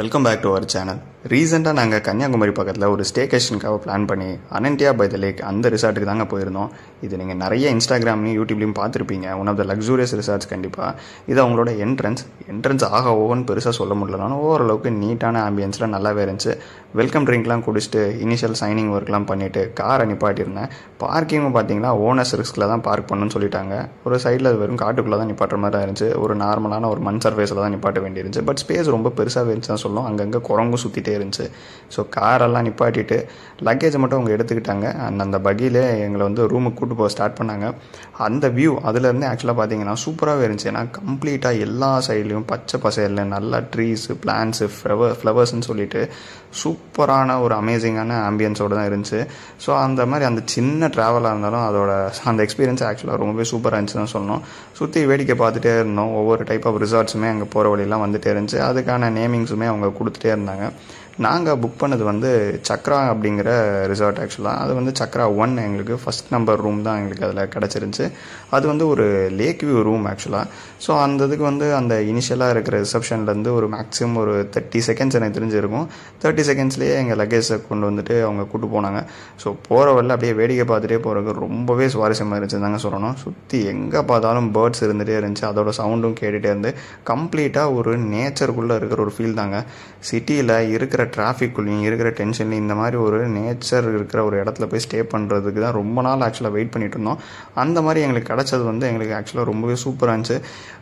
Welcome back to our channel. ரீசெண்டாக நாங்கள் கன்னியாகுமரி பக்கத்தில் ஒரு ஸ்டேகேஷனுக்காக பிளான் பண்ணி அனன்டியா பை த லேக் அந்த ரிசார்ட்டுக்கு தாங்க போயிருந்தோம். இது நீங்கள் நிறைய இன்ஸ்டாகிராம்லையும் யூடியூப்லையும் பார்த்துருப்பீங்க. One of the luxurious resorts கண்டிப்பாக. இது அவங்களோட என்ட்ரன்ஸ் ஆக ஓவன் பெருசாக சொல்ல முடியலனாலும் ஓரளவுக்கு நீட்டான ஆம்பியன்ஸில் நல்லாவே இருந்துச்சு. வெல்கம் ட்ரிங்க்லாம் குடிச்சிட்டு இனிஷியல் சைனிங் ஒர்க்லாம் பண்ணிவிட்டு காரை நிப்பாட்டியிருந்தேன். பார்க்கிங்கும் பார்த்தீங்கன்னா ஓனர்ஸ் ரிஸ்கில் தான் பார்க் பண்ணணும்னு சொல்லிட்டாங்க. ஒரு சைடில் வெறும் காட்டுக்குள்ளே தான் நிப்பாட்டுற மாதிரி தான் இருந்துச்சு. ஒரு நார்மலான ஒரு மண் சர்ஃபேஸில் தான் நிப்பாட்ட வேண்டியிருந்துச்சு. பட் ஸ்பேஸ் ரொம்ப பெருசாகவே இருந்துச்சு தான் சொல்லணும். அங்கங்கே குரங்கும் சுற்றிட்டே இருந்துச்சு. ஸோ காரெல்லாம் நிப்பாட்டிட்டு லக்கேஜை மட்டும் அவங்க எடுத்துக்கிட்டாங்க. அந்த பகியிலே எங்களை வந்து ரூமுக்கு கூட்டு போக ஸ்டார்ட் பண்ணாங்க. அந்த வியூ அதுலேருந்து ஆக்சுவலாக பார்த்தீங்கன்னா சூப்பராகவே இருந்துச்சு. ஏன்னா கம்ப்ளீட்டாக எல்லா சைட்லேயும் பச்சை பசையில் நல்லா ட்ரீஸு, பிளான்ஸு, ஃப்ளவர்ஸ்ன்னு சொல்லிட்டு சூப்பரான ஒரு அமேசிங்கான ஆம்பியன்ஸோடு தான் இருந்துச்சு. ஸோ அந்த மாதிரி அந்த சின்ன ட்ராவலாக இருந்தாலும் அதோட அந்த எக்ஸ்பீரியன்ஸ் ஆக்சுவலாக ரொம்பவே சூப்பராக இருந்துச்சு தான் சொல்லணும். சுற்றி வேடிக்கை பார்த்துட்டே இருந்தோம். ஒவ்வொரு டைப் ஆஃப் ரிசார்ட்ஸுமே அங்கே போகிற வழியெல்லாம் வந்துகிட்டே இருந்துச்சு. அதுக்கான நேமிங்ஸுமே அவங்க கொடுத்துட்டே இருந்தாங்க. நாங்கள் புக் பண்ணது வந்து சக்ரா அப்படிங்கிற ரிசார்ட். ஆக்சுவலாக அது வந்து சக்ரா 1 எங்களுக்கு ஃபஸ்ட் நம்பர் ரூம் தான் எங்களுக்கு அதில் கிடச்சிருந்துச்சு. அது வந்து ஒரு லேக் வியூ ரூம் ஆக்சுவலாக. ஸோ அந்த இதுக்கு வந்து அந்த இனிஷியலாக இருக்கிற ரிசப்ஷன்லேருந்து ஒரு மேக்ஸிமம் ஒரு 30 செகண்ட்ஸ் எனக்கு தெரிஞ்சிருக்கும். 30 செகண்ட்ஸ்லேயே எங்கள் லக்கேஜை கொண்டு வந்துட்டு அவங்க கூப்பிட்டு போனாங்க. ஸோ போகிற வரல அப்படியே வேடிக்கை பார்த்துட்டே போகிறதுக்கு ரொம்பவே சுவாரஸ்யமாக இருந்துச்சு தாங்க சொல்லணும். சுற்றி எங்கே பார்த்தாலும் பேர்ட்ஸ் இருந்துகிட்டே இருந்துச்சு. அதோட சவுண்டும் கேட்டுகிட்டே இருந்து கம்ப்ளீட்டாக ஒரு நேச்சருக்குள்ளே இருக்கிற ஒரு ஃபீல் தாங்க. சிட்டியில் இருக்கிற டிராஃபிக்குள்ளேயும் இருக்கிற டென்ஷன்லையும் இந்த மாதிரி ஒரு நேச்சர் இருக்கிற ஒரு இடத்துல போய் ஸ்டே பண்ணுறதுக்கு தான் ரொம்ப நாள் ஆக்சுவலாக வெயிட் பண்ணிட்டு இருந்தோம். அந்த மாதிரி எங்களுக்கு கிடச்சது வந்து எங்களுக்கு ஆக்சுவலாக ரொம்பவே சூப்பராக இருந்துச்சு.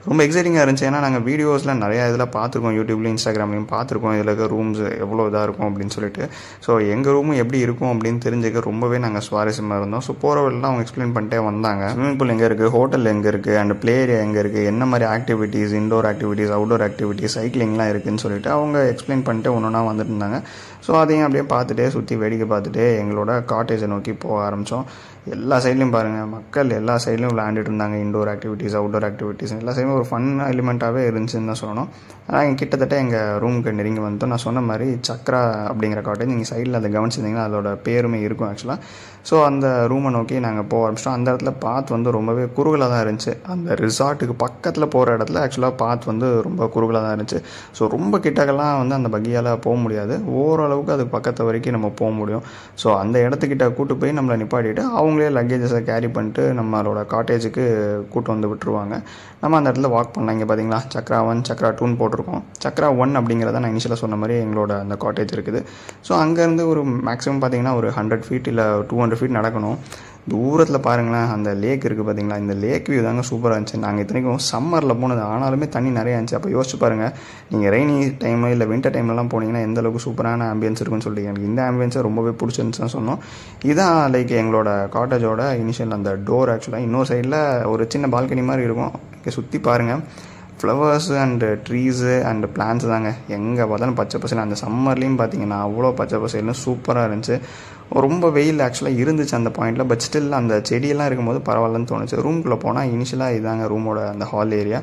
ரொம்ப எக்ஸைட்டிங்காக இருந்துச்சு. ஏன்னா நாங்கள் வீடியோஸில் நிறையா இதில் பார்த்துருக்கோம், யூடியூப்லையும் இன்ஸ்டாகிராம்லையும் பார்த்துருக்கோம் இதில் இருக்க ரூம்ஸ் எவ்வளோ இதாக இருக்கும் அப்படின்னு சொல்லிட்டு. ஸோ எங்கள் ரூமும் எப்படி இருக்கும் அப்படின்னு தெரிஞ்சுக்க ரொம்பவே நாங்கள் சுவாரஸ்யமாக இருந்தோம். ஸோ போகிற வழிலாம் அவங்க எக்ஸ்பிளைன் பண்ணிட்டே வந்தாங்க. ஸ்விம்மிங் பூல் எங்கே இருக்குது, ஹோட்டல் எங்கே இருக்குது, அண்ட் ப்ளே ஏரியா எங்கே இருக்குது, என்ன மாதிரி activities, indoor activities, outdoor activities, சைக்கிளிங்லாம் இருக்குதுன்னு சொல்லிட்டு அவங்க எக்ஸ்பிளைன் பண்ணிட்டு ஒன்று வந்துட்டு இருந்தாங்க. ஸோ அதையும் அப்படியே பார்த்துட்டே சுற்றி வேடிக்கை பார்த்துட்டே எங்களோட காட்டேஜை நோக்கி போக ஆரம்பித்தோம். எல்லா சைட்லையும் பாருங்கள், மக்கள் எல்லா சைட்லையும் விளையாண்டுட்டு இருந்தாங்க. இன்டோர் ஆக்டிவிட்டீஸ், அவுட்டோர் ஆக்டிவிட்டீஸ் எல்லா சைடும் ஒரு ஃபன் எலிமெண்ட்டாகவே இருந்துச்சுன்னு தான் சொல்லணும். ஆனால் கிட்டத்தட்ட எங்கள் ரூமுக்கு நெருங்கி வந்துட்டோம். நான் சொன்ன மாதிரி சக்ரா அப்படிங்கிற காட்டேஜ் நீங்கள் சைடில் அதை கவனிச்சிருந்தீங்கன்னா அதோட பேருமே இருக்கும் ஆக்சுவலாக. ஸோ அந்த ரூமை நோக்கி நாங்கள் போக ஆரம்பிச்சிட்டோம். அந்த இடத்துல பாத் வந்து ரொம்பவே குறுகலாக தான் இருந்துச்சு. அந்த ரிசார்ட்டுக்கு பக்கத்தில் போகிற இடத்துல ஆக்சுவலாக பாத் வந்து ரொம்ப குறுகலாக தான் இருந்துச்சு. ஸோ ரொம்ப கிட்டக்கெல்லாம் வந்து அந்த பகியால் போக முடியாது. ஓரளவுக்கு அதுக்கு பக்கத்து வரைக்கும் நம்ம போக முடியும். ஸோ அந்த இடத்துக்கிட்ட கூட்டு போய் நம்மளை நிப்பாட்டிட்டு அவங்களே லக்கேஜஸை கேரி பண்ணிட்டு நம்மளோட காட்டேஜுக்கு கூட்டு வந்து விட்டுருவாங்க. நம்ம அந்த இடத்துல வாக் பண்ணலாம். இங்கே பார்த்தீங்களா சக்ரா 1, சக்ரா 2 போட்டிருக்கோம். சக்ரா 1 அப்படிங்கிறத நான் இனிஷியலாக சொன்ன மாதிரி எங்களோட அந்த காட்டேஜ் இருக்குது. ஸோ அங்கேருந்து ஒரு மேக்ஸிமம் பார்த்தீங்கன்னா ஒரு 100 ஃபீட் இல்லை 200 ஃபீட் நடக்கணும். தூரத்தில் பாருங்களேன் அந்த லேக் இருக்குது பார்த்தீங்களா. இந்த லேக் வியூ தாங்க சூப்பராக இருந்துச்சு. நாங்கள் இத்தனைக்கும் சம்மரில் போனது, ஆனாலுமே தண்ணி நிறையா இருந்துச்சு. அப்போ யோசிச்சு பாருங்கள், நீங்கள் ரெய்னி டைமில் இல்லை வின்டர் டைம்லலாம் போனீங்கன்னா எந்த அளவுக்கு சூப்பரான ஆம்பியன்ஸ் இருக்குன்னு சொல்லிட்டு எனக்கு இந்த ஆம்பியன்ஸை ரொம்பவே பிடிச்சிருந்துச்சுன்னு சொன்னோம். இதான் லைக் எங்களோட காட்டேஜோட இனிஷியல் அந்த டோர். ஆக்சுவலாக இன்னொரு சைடில் ஒரு சின்ன பால்கனி மாதிரி இருக்கும். இங்கே சுற்றி பாருங்கள், flowers and trees and plants தாங்க. எங்கே பார்த்தாலும் பச்சை பசேல். அந்த சம்மர்லேயும் பார்த்தீங்கன்னா அவ்வளோ பச்சை பசேல்னு சூப்பராக இருந்துச்சு. ரொம்ப வெயில் ஆக்சுவலாக இருந்துச்சு அந்த பாயிண்டில். பட் ஸ்டில் அந்த செடியெல்லாம் இருக்கும்போது பரவாயில்லன்னு தோணுச்சு. ரூம்குள்ளே போனால் இனிஷியலாக இதாங்க ரூமோட அந்த ஹால் ஏரியா.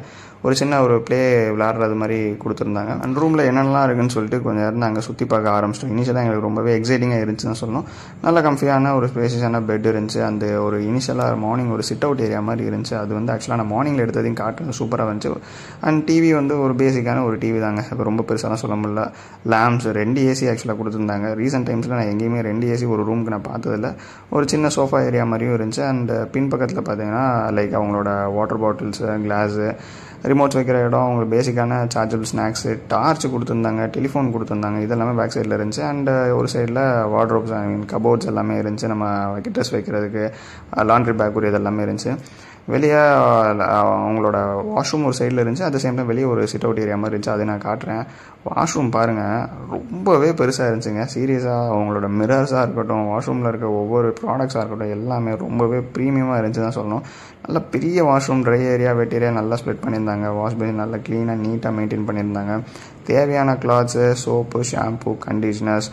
ஒரு சின்ன ஒரு ப்ளே விளையாடுறது மாதிரி கொடுத்துருந்தாங்க. அந்த ரூமில் என்னென்னலாம் இருக்குன்னு சொல்லிட்டு கொஞ்சம் நேரம் நாங்கள் சுற்றி பார்க்க ஆரம்பிச்சிட்டோம். இனிஷியலாக எங்களுக்கு ரொம்பவே எக்ஸைட்டிங்காக இருந்துச்சுன்னு சொல்லணும். நல்ல கம்ஃபியான ஒரு ஸ்பேசியஸான பெட் இருந்துச்சு. அந்த ஒரு இனிஷியலாக மார்னிங் ஒரு சிட் அவுட் ஏரியா மாதிரி இருந்துச்சு. அது வந்து ஆக்சுவலாக நான் மார்னிங்கில் எடுத்ததையும் காட்டுறது சூப்பராக இருந்துச்சு. அண்ட் டிவி வந்து ஒரு பேசிக்கான ஒரு டிவி தாங்க. இப்போ ரொம்ப பெருசாலாம் சொல்ல முடியல. லேம்ப்ஸ் 2 ஏசி ஆக்சுவலாக கொடுத்துருந்தாங்க. ரீசெண்ட் டைம்ஸில் நான் எங்கேயுமே 2 ஏசி ஒரு ரூமுக்கு நான் பார்த்ததில்ல. ஒரு சின்ன சோஃபா ஏரியா மாதிரியும் இருந்துச்சு. அண்ட் பின்பக்கத்தில் பார்த்தீங்கன்னா லைக் அவங்களோட வாட்டர் பாட்டில்ஸு, கிளாஸு, ரிமோட்ஸ் வைக்கிற இடம், அவங்களுக்கு பேசிக்கான சார்ஜபிள் ஸ்நாக்ஸு, டார்ச் கொடுத்துருந்தாங்க, டெலிஃபோன் கொடுத்துருந்தாங்க. இதெல்லாமே பேக் சைடில் இருந்துச்சு. அண்ட் ஒரு சைடில் வார்ட்ரோப்ஸ், கபோர்ட்ஸ் எல்லாமே இருந்துச்சு. நம்ம ட்ரெஸ் வைக்கிறதுக்கு லாண்ட்ரி பேக் ஒரு இதெல்லாமே இருந்துச்சு. வெளியே அவங்களோட வாஷ்ரூம் ஒரு சைடில் இருந்துச்சு. அட் த சேம் டைம் வெளியே ஒரு சிட் அவுட் ஏரியா மாதிரி இருந்துச்சு. அதை நான் காட்டுறேன். வாஷ்ரூம் பாருங்கள், ரொம்பவே பெருசாக இருந்துச்சுங்க. சீரியஸாக அவங்களோட மிரர்ஸாக இருக்கட்டும், வாஷ்ரூமில் இருக்க ஒவ்வொரு ப்ராடக்ட்ஸாக இருக்கட்டும், எல்லாமே ரொம்பவே ப்ரீமியமாக இருந்துச்சு தான் சொல்லணும். நல்ல பெரிய வாஷ்ரூம், ட்ரை ஏரியா, வெட் ஏரியா நல்லா ஸ்ப்ளிட் பண்ணியிருந்தாங்க. வாஷ் பேசின் நல்லா க்ளீனாக நீட்டாக மெயின்டைன் பண்ணியிருந்தாங்க. தேவையான கிளாத்ஸு, சோப்பு, ஷாம்பு, கண்டிஷ்னர்ஸ்,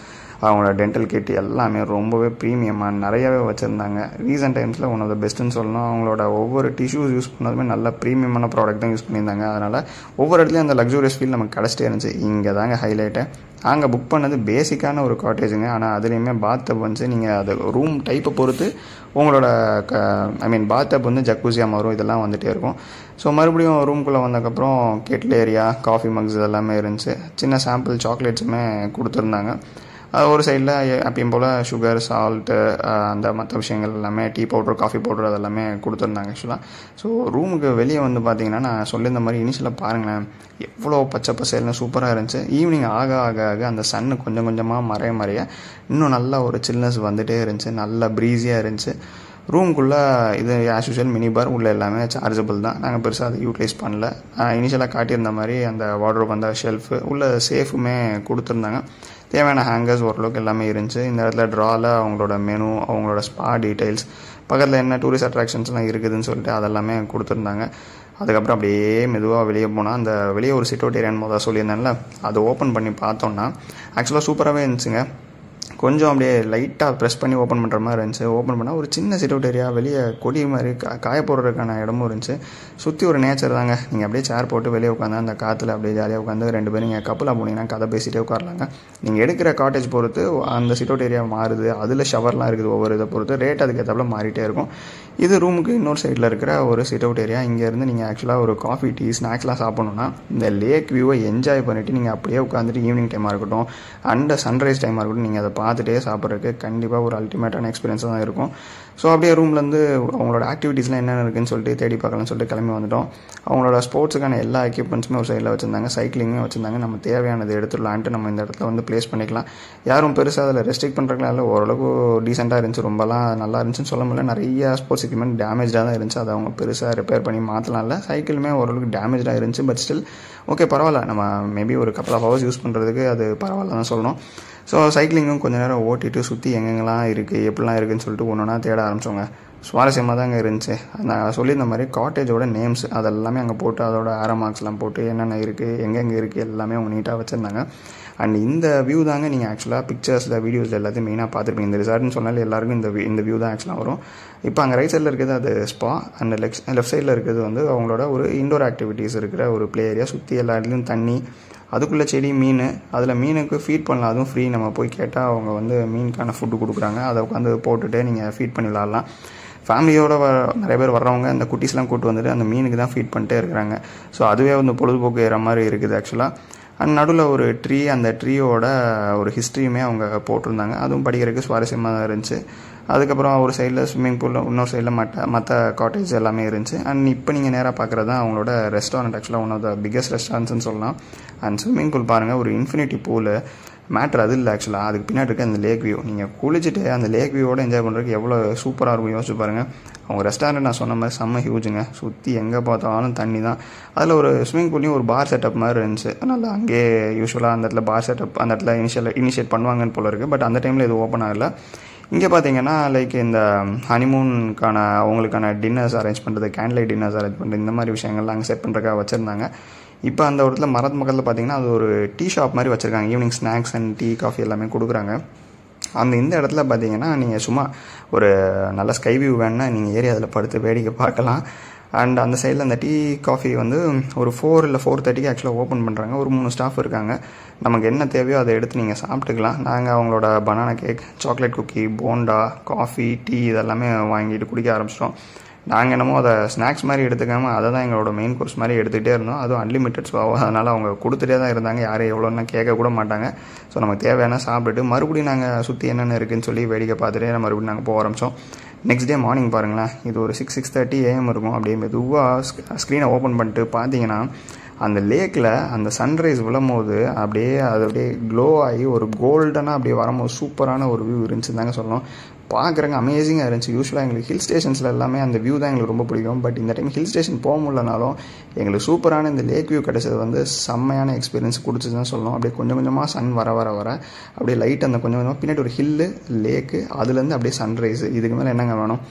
அவங்களோட டென்டல் கிட் எல்லாமே ரொம்பவே ப்ரீமியமாக நிறையாவே வச்சுருந்தாங்க. ரீசெண்ட் டைம்ஸில் ஒன் ஆஃப் த பெஸ்ட்டுன்னு சொல்லணும். அவங்களோட ஒவ்வொரு டிஷ்யூஸ் யூஸ் பண்ணதுமே நல்ல ப்ரீமியமான ப்ராடக்ட் தான் யூஸ் பண்ணியிருந்தாங்க. அதனால் ஒவ்வொரு இடத்துலையும் அந்த லக்ஸூரியஸ் ஃபீல் நமக்கு கிடச்சிட்டே இருந்துச்சு. இங்கே தாங்க ஹைலைட்டு. நாங்கள் புக் பண்ணது பேசிக்கான ஒரு காட்டேஜுங்க. ஆனால் அதுலேயுமே பாத்டப் வந்து நீங்கள் அது ரூம் டைப்பை பொறுத்து உங்களோட பாத்டப் வந்து ஜக்கூசியாக மாறும். இதெல்லாம் வந்துகிட்டே இருக்கும். ஸோ மறுபடியும் ரூம்குள்ளே வந்ததுக்கப்புறம் கெட்டில் ஏரியா, காஃபி மக்ஸ் இதெல்லாமே இருந்துச்சு. சின்ன சாம்பிள் சாக்லேட்ஸுமே கொடுத்துருந்தாங்க. ஒரு சைடில் எப்பயும் போல் சுகர், சால்ட்டு, அந்த மற்ற விஷயங்கள் எல்லாமே, டீ பவுடர், காஃபி பவுடர் அதெல்லாமே கொடுத்துருந்தாங்க ஆக்சுவலாக. ஸோ ரூமுக்கு வெளியே வந்து பார்த்திங்கன்னா நான் சொல்லியிருந்த மாதிரி இனிஷியலாக பாருங்களேன் எவ்வளோ பச்சை பசேல்னு சூப்பராக இருந்துச்சு. ஈவினிங் ஆக ஆக ஆக அந்த சன்னு கொஞ்சம் கொஞ்சமாக மறைய இன்னும் நல்லா ஒரு சில்னஸ் வந்துகிட்டே இருந்துச்சு. நல்லா ப்ரீஸியாக இருந்துச்சு. ரூம்குள்ளே இது ஆஸ் யூஷுவல் மினி பார், உள்ளே எல்லாமே சார்ஜபிள் தான். நாங்கள் பெருசாக அதை யூட்டிலைஸ் பண்ணல. இனிஷியலாக காட்டியிருந்த மாதிரி அந்த வார்ட்ரோப், அந்த ஷெல்ஃபு, உள்ள சேஃபுமே கொடுத்துருந்தாங்க. தேவையான ஹேங்கர்ஸ் ஓரளவுக்கு எல்லாமே இருந்துச்சு. இந்த இடத்துல ட்ராவில் அவங்களோட மெனு, அவங்களோட ஸ்பா டீட்டெயில்ஸ், பக்கத்தில் என்ன டூரிஸ்ட் அட்ராக்ஷன்ஸ்லாம் இருக்குதுன்னு சொல்லிட்டு அதெல்லாமே கொடுத்துருந்தாங்க. அதுக்கப்புறம் அப்படியே மெதுவாக வெளியே போனால் அந்த வெளியே ஒரு சிட் அவுட் ஏரியான்னு முதல்ல சொல்லியிருந்தேன்ல, அதை ஓப்பன் பண்ணி பார்த்தோன்னா ஆக்சுவலாக சூப்பராகவே இருந்துச்சுங்க. கொஞ்சம் அப்படியே லைட்டாக ப்ரெஸ் பண்ணி ஓப்பன் பண்ணுற மாதிரி இருந்துச்சு. ஓப்பன் பண்ணால் ஒரு சின்ன சிட் அவுட் ஏரியா, வெளியே கொடி மாதிரி காய போடுறதுக்கான இடமும் இருந்துச்சு. சுற்றி ஒரு நேச்சர் தாங்க. நீங்கள் அப்படியே சேர் போட்டு வெளியே உட்காந்து அந்த காற்றுல அப்படியே ஜாலியாக உட்காந்து 2 பேரும் நீங்கள் கப்பலாக போனீங்கன்னா கதை பேசிகிட்டே உட்காரலாங்க. நீங்கள் எடுக்கிற காட்டேஜ் பொறுத்து அந்த சிட் அவுட் ஏரியா மாறுது. அதில் ஷவர்லாம் இருக்குது. ஒவ்வொரு இதை பொறுத்து ரேட் அதுக்கு ஏற்றாப்புல மாறிட்டே இருக்கும். இது ரூமுக்கு இன்னொரு சைடில் இருக்கிற ஒரு சிட் அவுட் ஏரியா. இங்கேருந்து நீங்கள் ஆக்சுவலாக ஒரு காஃபி, டீ, ஸ்நாக்ஸ்லாம் சாப்பிட்ணுன்னா இந்த லேக் வியூவை என்ஜாய் பண்ணிவிட்டு நீங்கள் அப்படியே உட்காந்துட்டு ஈவினிங் டைமாக இருக்கட்டும் அண்ட் சன்ரைஸ் டைமாக இருக்கட்டும் நீங்கள் அதை பார்த்துட்டே சாப்பிட்றதுக்கு கண்டிப்பாக ஒரு அல்டிமேட்டான எக்ஸ்பீரியன்ஸாக தான் இருக்கும். ஸோ அப்படியே ரூம்லேருந்து அவங்களோட ஆக்டிவிட்டீஸ்லாம் என்னென்ன இருக்குன்னு சொல்லிட்டு தேடி பார்க்கலாம்னு சொல்லிட்டு கிளம்பி வந்துட்டோம். அவங்களோட ஸ்போர்ட்ஸுக்கான எல்லா எக்யூப்மெண்ட்ஸுமே ஒரு சைடில் வச்சுருந்தாங்க. சைக்கிளிங்குமே வச்சுருந்தாங்க. நம்ம தேவையானது எடுத்துடலான்ட்டு நம்ம இந்த இடத்துல வந்து ப்ளேஸ் பண்ணிக்கலாம். யாரும் பெருசாக அதில் ரெஸ்ட்ரிக்ட் பண்ணுறதுலாம் இல்லை. ஓரளவுக்கு டீசெண்டாக இருந்துச்சு. ரொம்பலாம் நல்லா இருந்துச்சுன்னு சொல்ல முடியல. நிறைய ஸ்போர்ட்ஸ் எக்யூப்மெண்ட் டேமேஜாக தான் இருந்துச்சு. அதை அவங்க பெருசாக ரிப்பேர் பண்ணி மாற்றலாம் இல்லை. சைக்கிளுமே ஓரளவுக்கு டேமேஜாக இருந்துச்சு. பட் ஸ்டில் ஓகே, பரவாயில்ல. நம்ம மேபி ஒரு கப்பல் ஆஃப் ஹவர்ஸ் யூஸ் பண்ணுறதுக்கு அது பரவாயில்ல தான் சொல்லணும். ஸோ சைக்கிளிங்கும் கொஞ்சம் நேரம் ஓட்டிட்டு சுற்றி எங்கெங்கெல்லாம் இருக்குது, எப்படிலாம் இருக்குதுன்னு சொல்லிட்டு ஒன்றா தேட ஆரம்பிச்சோங்க. சுவாரஸ்யமாக தாங்க இருந்துச்சு. நான் சொல்லியிருந்த மாதிரி காட்டேஜோட நேம்ஸ் அதெல்லாமே அங்கே போட்டு அதோட ஆரோ மார்க்ஸ்லாம் போட்டு என்னென்ன இருக்குது, எங்கெங்கே இருக்குது எல்லாமே அவங்க நீட்டாக வச்சுருந்தாங்க. அண்ட் இந்த வியூ தாங்க நீங்கள் ஆக்சுவலாக பிக்சர்ஸில், வீடியோஸில் எல்லாத்தையும் மெயினாக பார்த்துருப்பீங்க. இந்த ரிசார்ட்னு சொன்னாலே எல்லாருக்கும் இந்த வியூ தான் ஆக்சுவலாக வரும். இப்போ அங்கே ரைட் சைடில் இருக்கிறது அது ஸ்பா, அண்ட் லெஃப்ட் சைடில் இருக்கிறது வந்து அவங்களோட ஒரு இன்டோர் ஆக்டிவிட்டீஸ் இருக்கிற ஒரு ப்ளே ஏரியா. சுற்றி எல்லா இடத்துலையும் தண்ணி, அதுக்குள்ளே செடி, மீன். அதில் மீனுக்கு ஃபீட் பண்ணலாம். அதுவும் ஃப்ரீ. நம்ம போய் கேட்டால் அவங்க வந்து மீனுக்கான ஃபுட்டு கொடுக்குறாங்க. அதை உட்காந்து போட்டுட்டு நீங்கள் ஃபீட் பண்ணி விளாட்லாம். ஃபேமிலியோட நிறைய பேர் வர்றவங்க அந்த குட்டீஸ்லாம் கூப்பிட்டு வந்துட்டு அந்த மீனுக்கு தான் ஃபீட் பண்ணிட்டே இருக்கிறாங்க. ஸோ அதுவே வந்து பொழுதுபோக்கு ஏற மாதிரி இருக்குது ஆக்சுவலாக. அண்ட் நடுவில் ஒரு ட்ரீ, அந்த ட்ரீயோட ஒரு ஹிஸ்ட்ரியுமே அவங்க போட்டிருந்தாங்க. அதுவும் படிக்கிறதுக்கு சுவாரஸ்யமாக தான் இருந்துச்சு. அதுக்கப்புறம் ஒரு சைடில் ஸ்விம்மிங் பூல், இன்னொரு சைடில் மற்ற காட்டேஜ் எல்லாமே இருந்துச்சு. அண்ட் இப்போ நீங்கள் நேராக பார்க்குறது தான் அவங்களோட ரெஸ்டாரண்ட். ஆக்சுவலாக ஒன் ஆஃப் த பிக்கஸ்ட் ரெஸ்டாரண்ட்ஸ்னு சொல்லலாம். அண்ட் ஸ்விம்மிங் பூல் பாருங்கள், ஒரு இன்ஃபினிட்டி பூலு. மேட்ரு அது இல்லை ஆக்சுவலாக. அதுக்கு பின்னாடி இருக்க அந்த லேக் வியூ, நீங்கள் குளிச்சுட்டு அந்த லேக் வியூவோடு என்ஜாய் பண்ணுறதுக்கு எவ்வளோ சூப்பராக இருக்கும் யோசிச்சு பாருங்கள். அவங்க ரெஸ்டாரண்ட் நான் சொன்ன மாதிரி செம்ம ஹியூஜுங்க. சுற்றி எங்கே பார்த்தாலும் தண்ணி தான். அதில் ஒரு ஸ்விம்மிங் பூல்லையும் ஒரு பார் செட்டப் மாதிரி இருந்துச்சு. அதனால் அங்கேயே யூஸ்வலாக அந்த இடத்துல பார் செட்டப் அந்த இடத்துல இனிஷியேட் பண்ணுவாங்கன்னு போல இருக்குது. பட் அந்த டைமில் இது ஓப்பன் ஆகலை. இங்கே பார்த்தீங்கன்னா லைக் இந்த ஹனிமூனுக்கான அவங்களுக்கான டின்னர்ஸ் அரேஞ்ச் பண்ணுறது, கேண்ட்லைட் டின்னர்ஸ் அரேஞ்ச் பண்ணுறது, இந்த மாதிரி விஷயங்கள்லாம் அங்கே செட் பண்ணுறதுக்காக வச்சுருந்தாங்க. இப்போ அந்த இடத்துல மரத்து பக்கத்தில் பார்த்தீங்கன்னா அது ஒரு டீ ஷாப் மாதிரி வச்சுருக்காங்க. Evening snacks and tea, coffee எல்லாமே கொடுக்குறாங்க. இந்த இடத்துல பார்த்தீங்கன்னா நீங்கள் சும்மா ஒரு நல்ல ஸ்கை வியூ வேணுன்னா நீங்கள் ஏறி அதில் படுத்து வேடிக்கை பார்க்கலாம். அண்ட் அந்த சைடில் அந்த டீ, காஃபி வந்து ஒரு 4 இல்லை 4:30 ஆக்சுவலாக ஓப்பன் பண்ணுறாங்க. ஒரு 3 ஸ்டாஃப் இருக்காங்க. நமக்கு என்ன தேவையோ அதை எடுத்து நீங்கள் சாப்பிட்டுக்கலாம். நாங்கள் அவங்களோட banana cake, chocolate cookie, bonda, coffee, tea இதெல்லாமே வாங்கிட்டு குடிக்க ஆரம்பிச்சிட்டோம். நாங்கள் என்னமோ அதை ஸ்நாக்ஸ் மாதிரி எடுத்துக்காமல் அதை தான் எங்களோட மெயின் கோர்ஸ் மாதிரி எடுத்துகிட்டே இருந்தோம். அதுவும் அன்லிமிட்டட் ஸ்வாவோ, அதனால் அவங்க கொடுத்துட்டே தான் இருந்தாங்க. யாரும் எவ்வளோன்னா கேட்க கூட மாட்டாங்க. ஸோ நமக்கு தேவையான சாப்பிட்டுட்டு மறுபடியும் நாங்கள் சுற்றி என்னென்ன இருக்குதுன்னு சொல்லி வேடிக்கை பார்த்துட்டு மறுபடியும் நாங்கள் போக ஆரம்பித்தோம். நெக்ஸ்ட் டே மார்னிங் பாருங்களேன், இது ஒரு 6:30 AM இருக்கும். அப்படியே மெதுவாக ஸ்க்ரீனை ஓப்பன் பண்ணிட்டு பார்த்தீங்கன்னா அந்த லேக்கில் அந்த சன்ரைஸ் விழும்போது அப்படியே அது அப்படியே க்ளோ ஆகி ஒரு கோல்டனாக அப்படியே வரும்போது சூப்பரான ஒரு வியூ இருந்துச்சு தாங்க சொல்லணும். பார்க்குறங்க அமேசிங்காக இருந்துச்சு. யூஸ்வலாக எங்களுக்கு ஹில் ஸ்டேஷன்ஸில் எல்லாமே அந்த வியூ தான் எங்களுக்கு ரொம்ப பிடிக்கும். பட் இந்த டைம் ஹில் ஸ்டேஷன் போக முடியலனாலும் எங்களுக்கு சூப்பரான இந்த லேக் வியூ கிடைச்சது வந்து செம்மையான எக்ஸ்பீரியன்ஸ் கொடுத்துச்சு தான் சொல்லணும். அப்படியே கொஞ்சம் கொஞ்சமாக சன் வர அப்படியே லைட் அந்த கொஞ்சம் கொஞ்சமாக பின்னாடி ஒரு ஹில்லு, லேக்கு, அதுலேருந்து அப்படியே சன்ரைஸு. இதுக்கு மேலே என்னங்க வேணும்?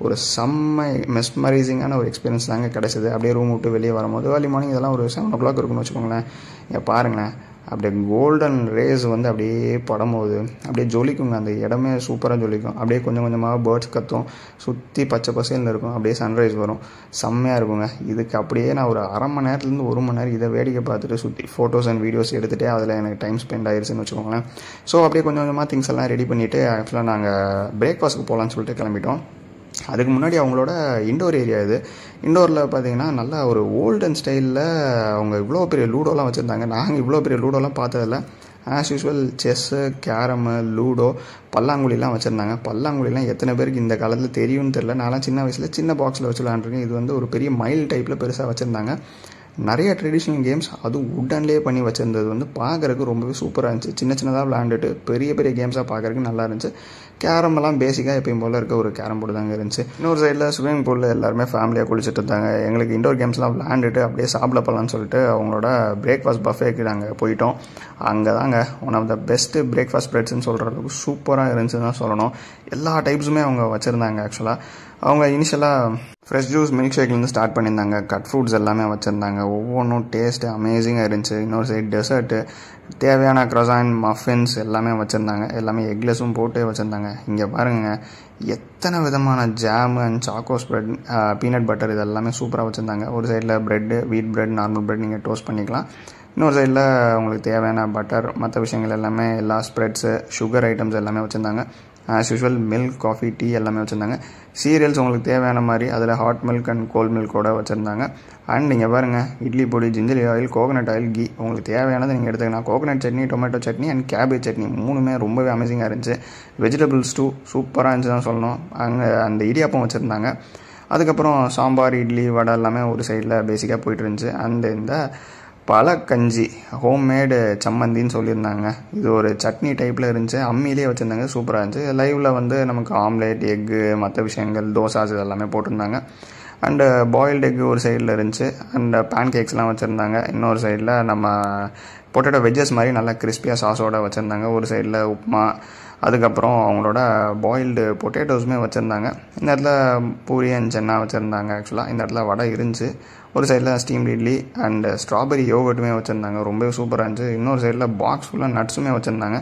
ஒரு செம்ம மெஸ்மரைசிங்கான ஒரு எக்ஸ்பீரியன்ஸ் தாங்க கிடச்சிது. அப்படியே ரூம் விட்டு வெளியே வரும்போது ஏர்லி மார்னிங் இதெல்லாம் ஒரு 7 o'clock இருக்குன்னு வச்சுக்கோங்களேன். இங்கே பாருங்களேன், அப்படியே கோல்டன் ரேஸ் வந்து அப்படியே படும்போது அப்படியே ஜொலிக்குங்க. அந்த இடமே சூப்பராக ஜொலிக்கும். அப்படியே கொஞ்சம் கொஞ்சமாக பேர்ட்ஸ் கத்தும், சுற்றி பச்சை பசேல்னு இருக்கும். அப்படியே சன்ரைஸ் வரும், செம்மையாக இருக்குங்க. இதுக்கு அப்படியே நான் ஒரு அரை மணி நேரத்துலேருந்து 1 மணி நேரம் இதை வேடிக்கை பார்த்துட்டு சுற்றி ஃபோட்டோஸ் அண்ட் வீடியோஸ் எடுத்துகிட்டே அதில் எனக்கு டைம் ஸ்பெண்ட் ஆயிடுச்சுன்னு வச்சுக்கோங்களேன். ஸோ அப்படியே கொஞ்சம் கொஞ்சமாக திங்ஸ் எல்லாம் ரெடி பண்ணிவிட்டு ஆக்சுவலாக நாங்கள் பிரேக்ஃபாஸ்ட்டுக்கு போகலான்னு சொல்லிட்டு கிளம்பிட்டோம். அதுக்கு முன்னாடி அவங்களோட இண்டோர் ஏரியா இது. இண்டோரில் பார்த்தீங்கன்னா நல்லா ஒரு ஓல்டன் ஸ்டைலில் அவங்க இவ்வளோ பெரிய லூடோலாம் வச்சுருந்தாங்க. நாங்கள் இவ்வளோ பெரிய லூடோலாம் பார்த்ததில்ல. As usual chess, carrom, ludo, பல்லாங்குழிலாம் வச்சுருந்தாங்க. பல்லாங்குழிலாம் எத்தனை பேருக்கு இந்த காலத்தில் தெரியும்னு தெரில. நான்லாம் சின்ன வயசில் சின்ன பாக்ஸில் வச்சு விளாண்டுருக்கேன். இது வந்து ஒரு பெரிய மைல் டைப்பில் பெருசாக வச்சுருந்தாங்க. நிறைய ட்ரெடிஷ்னல் கேம்ஸ் அதுவும் உட்டன்லேயே பண்ணி வச்சுருந்தது வந்து பார்க்குறதுக்கு ரொம்பவே சூப்பராக இருந்துச்சு. சின்ன சின்னதாக விளாண்டுட்டு பெரிய பெரிய கேம்ஸாக பார்க்குறதுக்கு நல்லா இருந்துச்சு. கேரமெல்லாம் பேசிக்காக எப்பயும் போல் இருக்க ஒரு கேரம் போர்டு தாங்க இருந்துச்சு. இன்னொரு சைடில் ஸ்விம்மிங் பூலில் எல்லாருமே ஃபேமிலியாக குளிச்சுட்டு இருந்தாங்க. எங்களுக்கு இண்டோர் கேம்ஸ்லாம் விளாண்டுட்டு அப்படியே சாப்பிட போகலான்னு சொல்லிட்டு அவங்களோட பிரேக்ஃபாஸ்ட் பஃபேக்கு நாங்கள் போயிட்டோம். அங்கே தாங்க one of the best breakfast ஸ்ப்ரெட்ஸ்ன்னு சொல்கிற அளவுக்கு சூப்பராக இருந்துச்சுன்னு தான் சொல்லணும். எல்லா டைப்ஸுமே அவங்க வச்சுருந்தாங்க. ஆக்சுவலாக அவங்க இனிஷியலாக ஃப்ரெஷ் ஜூஸ் மில்க் ஷேக்லேருந்து ஸ்டார்ட் பண்ணியிருந்தாங்க. கட் ஃப்ரூட்ஸ் எல்லாமே வச்சுருந்தாங்க. ஒவ்வொன்றும் டேஸ்ட்டு அமேசிங்காக இருந்துச்சு. இன்னொரு சைடு டெசர்ட்டு, தேவையான க்ரொசான், மஃபின்ஸ் எல்லாமே வச்சுருந்தாங்க. எல்லாமே எக்லெஸும் போட்டு வச்சுருந்தாங்க. இங்கே பாருங்கள் எத்தனை விதமான jam and choco spread, peanut butter இது எல்லாமே சூப்பராக வச்சுருந்தாங்க. ஒரு சைடில் bread, wheat bread, normal bread நீங்கள் டோஸ்ட் பண்ணிக்கலாம். இன்னொரு சைடில் உங்களுக்கு தேவையான பட்டர், மற்ற விஷயங்கள் எல்லாமே, எல்லா ஸ்ப்ரெட்ஸு, சுகர் ஐட்டம்ஸ் எல்லாமே வச்சுருந்தாங்க. As usual milk, coffee, tea எல்லாமே வச்சுருந்தாங்க. சீரியல்ஸ் உங்களுக்கு தேவையான மாதிரி அதில் ஹாட் மில்க் அண்ட் கோல்ட் மில்கோட வச்சுருந்தாங்க. அண்ட் நீங்கள் பாருங்கள் இட்லி பொடி, ginger oil, coconut oil, ghee உங்களுக்கு தேவையானதை நீங்கள் எடுத்துக்கலாம். Coconut chutney, tomato chutney and cabbage chutney மூணுமே ரொம்பவே அமேசிங்காக இருந்துச்சு. வெஜிடபிள்ஸ் டூ சூப்பராக இருந்துச்சு தான் சொல்லணும். அங்கே அந்த இடியாப்பம் வச்சுருந்தாங்க. அதுக்கப்புறம் சாம்பார், இட்லி, வடை எல்லாமே ஒரு சைடில் பேசிக்காக போயிட்டு இருந்துச்சு. அண்ட் இந்த பழக்கஞ்சி, ஹோம்மேடு சம்மந்தின்னு சொல்லியிருந்தாங்க. இது ஒரு சட்னி டைப்பில் இருந்துச்சு. அம்மியிலே வச்சுருந்தாங்க. சூப்பராக இருந்துச்சு. லைவில் வந்து நமக்கு ஆம்லேட், எக்கு, மற்ற விஷயங்கள், தோசாஸ் இதெல்லாமே போட்டிருந்தாங்க. அண்டு பாயில்டு எக்கு ஒரு சைடில் இருந்துச்சு. அண்ட் பேன் கேக்ஸ்லாம் வச்சுருந்தாங்க. இன்னொரு சைடில் நம்ம பொட்டேட்டோ வெஜ்ஜஸ் மாதிரி நல்லா கிறிஸ்பியாக சாஸோடு வச்சுருந்தாங்க. ஒரு சைடில் உப்புமா, அதுக்கப்புறம் அவங்களோட பாயில்டு பொட்டேட்டோஸுமே வச்சுருந்தாங்க. இந்த இடத்துல பூரி அண்ட் சென்னா வச்சுருந்தாங்க. ஆக்சுவலாக இந்த இடத்துல வடை இருந்துச்சு. ஒரு சைடில் ஸ்டீம்டு இட்லி அண்ட் ஸ்ட்ராபெரி யோகர்ட்டுமே வச்சுருந்தாங்க. ரொம்பவே சூப்பராக இருந்துச்சு. இன்னொரு சைடில் பாக்ஸ் ஃபுல்லாக நட்ஸுமே வச்சுருந்தாங்க.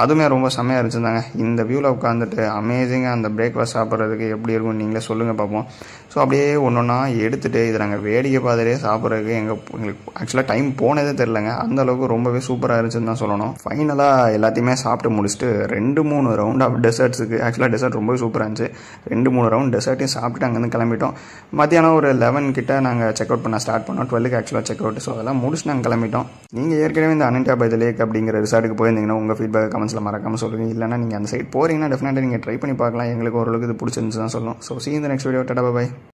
அதுவுமே ரொம்ப செம்மையாக இருந்துச்சுருந்தாங்க. இந்த வியூவில் உட்காந்துட்டு அமேசிங்காக அந்த பிரேக்ஃபாஸ்ட் சாப்பிட்றதுக்கு எப்படி இருக்கும் நீங்களே சொல்லுங்கள் பார்ப்போம். ஸோ அப்படியே ஒன்று ஒன்றா எடுத்துகிட்டு இதை நாங்கள் வேடிக்கை பார்த்துட்டே சாப்பிட்றதுக்கு எங்களுக்கு ஆக்சுவலாக டைம் போனதே தெரிலங்க. அந்தளவுக்கு ரொம்பவே சூப்பராக இருந்துச்சுன்னு தான் சொல்லணும். ஃபைனலாக எல்லாத்தையுமே சாப்பிட்டு முடிச்சுட்டு 2-3 ரவுண்ட் ஆஃப் டெசர்ட்ஸுக்கு, ஆக்சுவலாக டெசர்ட் ரொம்பவே சூப்பராக இருந்துச்சு. 2-3 ரவுண்ட் டெசர்ட்டையும் சாப்பிட்டு அங்கேருந்து கிளம்பிட்டோம். மத்தியானம் ஒரு 11 கிட்ட நாங்கள் செக் அவுட் பண்ண ஸ்டார்ட் பண்ணோம். 12க்கு ஆக்சுவலாக செக் அவுட். ஸோ அதெல்லாம் முடிச்சு நாங்கள் கிளம்பிட்டோம். நீங்கள் ஏற்கனவே இந்த அனன்டியா பை தி லேக் அப்படிங்கிற ரிசார்ட்டுக்கு போயிருந்தீங்கன்னா உங்கள் ஃபீட்பேக் கமெண்ட்ஸில் மறக்காமல் சொல்லுங்கள். இல்லைனா நீங்கள் அந்த சைட் போகிறீங்கன்னா டெஃபினட்டாக நீங்கள் ட்ரை பண்ணி பார்க்கலாம். எங்களுக்கு ஓரளவுக்கு இது பிடிச்சிருந்துச்சு தான் சொல்லணும். So see you in the next video. Tata, by.